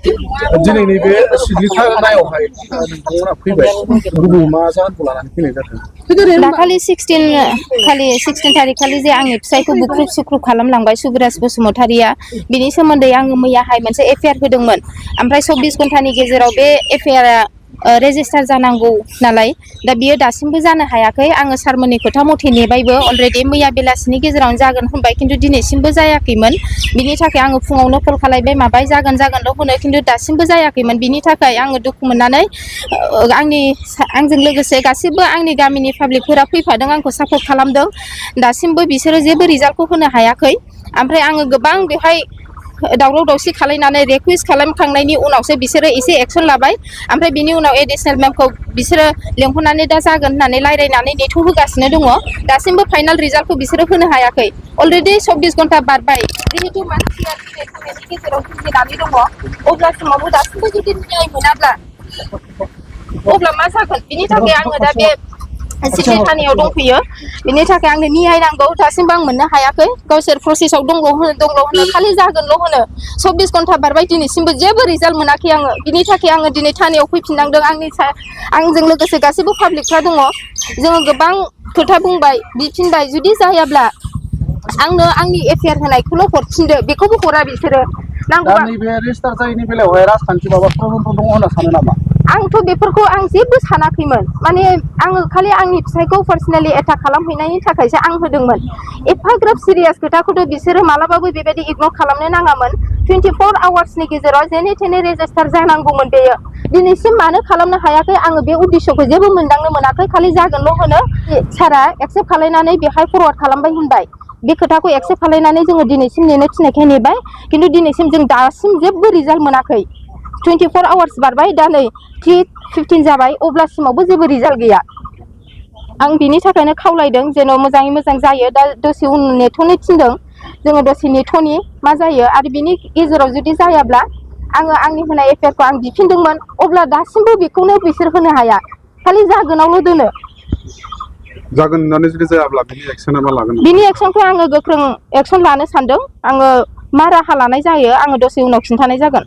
दिनैनि बे सिग्लिथारनायावहाय नोंथांमोना फैबाय गुबै मा जाहोनखौ लानानै फैनाय जादों दाखालि 16 थारिख खालि जे आंनि फिसायखौ बुख्रुब सुख्रुब खालामलांबाय सुबिराज बसुमतारिया बिनि सोमोन्दै आङो मैयाहाय मोनसे एफआइआर होदोंमोन ओमफ्राय 24 घन्टानि गेजेराव बे एफआइआरआ रेजिस्टार जानांगौ नालाय दा बियो दासिमबो जानो हायाखै आङो सारमोननि खोथा मथे नेबायबो अलरेडि मैया बेलासिनि गेजेरावनो जागोन होनबाय खिन्थु दिनैसिमबो जायाखैमोन बिनि थाखाय आङो फुङावनो कल खालायबाय माबाय जागोनल' होनो खिन्थु दासिमबो जायाखैमोन बिनि थाखाय आङो दुखु मोननानै आंजों लोगोसे गासिबो आंनि गामिनि पाब्लिकफोरा फैफादों आंखौ सापर्ट खालामदों दासिमबो बिसोरो जेबो रिजाल्टखौ होनो हायाखै ओमफ्राय आङो गोबां बेवहाय दावराव दावसि खालामनानै रिकुवेस्ट खालामखांनायनि उनावसो बिसोरो एसे एक्सन लाबाय ओमफ्राय बिनि उनाव एडिशनेल मेमखौ बिसोरो लेंहरनानै दा जागोन होननानै रायज्लायनानै नेथ' होगासिनो दङ दासिमबो फाइनाल रिजाल्टखौ बिसोरो होनो हायाखै अलरेडि 24 घन्टा बारबाय जिहेतु मानसिया दिनै थांनायनि गेजेराव जुजिनानै दङ अब्लासिमावबो दासिमबो जुदि न्याय मोनाब्ला अब्ला मा जागोन बिनि थाखाय आङो दा बे सिडनि थानायाव दंफैयो बिनि थाखाय आंनो न्याय नांगौ दासिमबो आं मोननो हायाखै गावसोर प्रसेसआव दंल' होनो खालि जागोनल' होनो 24 घन्टा बारबाय दिनैसिमबो जेबो रिजाल्ट मोनाखै आङो बिनि थाखाय आङो दिनै थानायाव फैफिननांदों आंजों लोगोसे गासैबो पाब्लिकफ्रा दङ जोङो गोबां खोथा बुंबाय बिफिनबाय जुदि जायाब्ला आंनो आंनि एफआइआर होनायखौल' हरफिनदो बेखौबो हरा बिसोरो दा नैबे रेजिस्टार जायैनि बेलायावहाय राजखान्थि माबा प्रब्लेमफोर दङ होनना सानो नामा आंथ' बेफोरखौ आं जेबो सानाखैमोन माने आङो खालि आंनि फिसायखौ पार्सनेलि एटाक खालामहैनायनि थाखायसो आं होदोंमोन एफाग्राब सिरियास खोथाखौथ' बिसोरो मालाबाबो बेबायदि इगनर खालामनो नाङामोन 24 आवार्सनि गेजेराव जेने थेने रेजिस्टार जानांगौमोन बेयो दिनैसिम मानो खालामनो हायाखै आङो बे उद्देश्यखौ जेबो मोनदांनो मोनाखै खालि जागोनल' होनो सारा एक्सेप्ट खालायनानै बेहाय फरवार्ड खालामबाय होनबाय बे खोथाखौ एक्सेप्ट खालायनानै जोङो दिनैसिम नेनो थिननायखाय नेबाय खिन्थु दिनैसिम जों दासिम जेबो रिजाल्ट मोनाखै 24 आवार्स बारबाय दा नै 3:15 जाबाय अब्लासिमावबो जेबो रिजाल्ट गैया आं बिनि थाखायनो खावलायदों जेन' मोजाङै मोजां जायो दा दसे उन नेथ'नो थिनदों जोङो दसे नेथ'नि मा जायो आरो बिनि गेजेराव जुदि जायाब्ला आङो आंनि होनाय एफआइआरखौ आं बिफिनदोंमोन अब्ला दासिमबो बेखौनो बिसोर होनो हाया खालि जागोनावल' दोनो जागोन होननानै जुदि जायाब्ला बिनि एक्सना मा लागोन बिनि एक्सनखौ आङो गोख्रों एक्सन लानो सानदों आङो मा राहा लानाय जायो आङो दसे उनाव खिन्थानाय जागोन